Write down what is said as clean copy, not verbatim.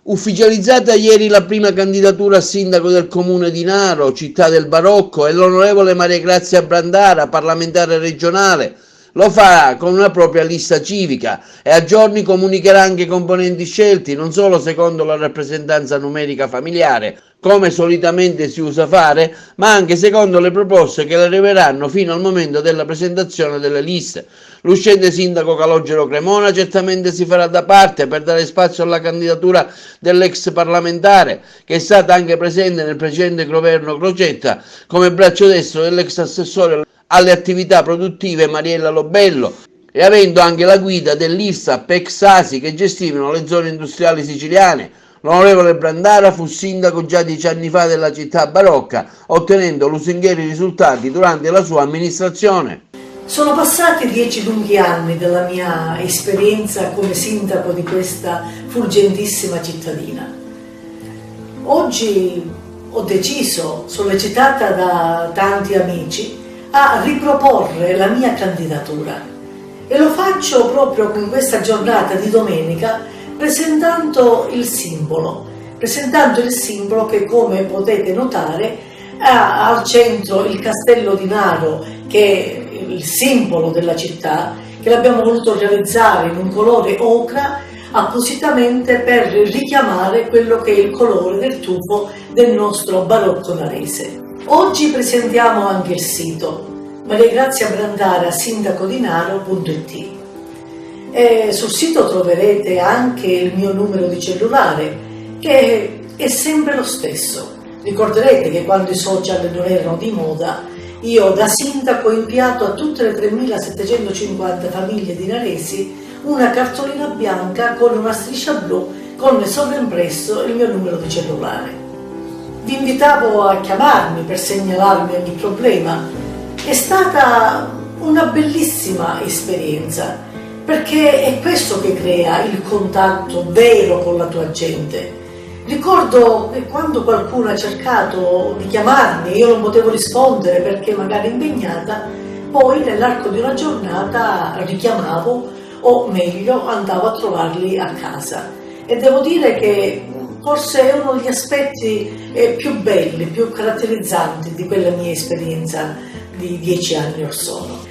Ufficializzata ieri la prima candidatura a sindaco del comune di Naro, città del barocco, e l'onorevole Maria Grazia Brandara, parlamentare regionale, lo farà con una propria lista civica e a giorni comunicherà anche i componenti scelti, non solo secondo la rappresentanza numerica familiare, come solitamente si usa fare, ma anche secondo le proposte che le arriveranno fino al momento della presentazione delle liste. L'uscente sindaco Calogero Cremona certamente si farà da parte per dare spazio alla candidatura dell'ex parlamentare, che è stata anche presente nel precedente governo Crocetta come braccio destro dell'ex assessore alle attività produttive Mariella Lobello, e avendo anche la guida dell'IRSAP ex ASI che gestivano le zone industriali siciliane. L'onorevole Brandara fu sindaco già 10 anni fa della città barocca, ottenendo lusinghieri risultati durante la sua amministrazione. Sono passati 10 lunghi anni della mia esperienza come sindaco di questa fulgentissima cittadina. Oggi ho deciso, sollecitata da tanti amici, a riproporre la mia candidatura e lo faccio proprio con questa giornata di domenica presentando il simbolo che, come potete notare, ha al centro il castello di Naro, che è il simbolo della città, che l'abbiamo voluto realizzare in un colore ocra appositamente per richiamare quello che è il colore del tufo del nostro barocco narese. Oggi presentiamo anche il sito mariagraziabrandara-sindacodinaro.it e sul sito troverete anche il mio numero di cellulare, che è sempre lo stesso. Ricorderete che quando i social non erano di moda, io da sindaco ho inviato a tutte le 3.750 famiglie di naresi una cartolina bianca con una striscia blu con sovraimpresso il mio numero di cellulare. Vi invitavo a chiamarmi per segnalarmi ogni problema. È stata una bellissima esperienza, perché è questo che crea il contatto vero con la tua gente. Ricordo che quando qualcuno ha cercato di chiamarmi, io non potevo rispondere perché magari impegnata, poi nell'arco di una giornata richiamavo, o meglio andavo a trovarli a casa. E devo dire che forse è uno degli aspetti più belli, più caratterizzanti di quella mia esperienza di 10 anni or sono.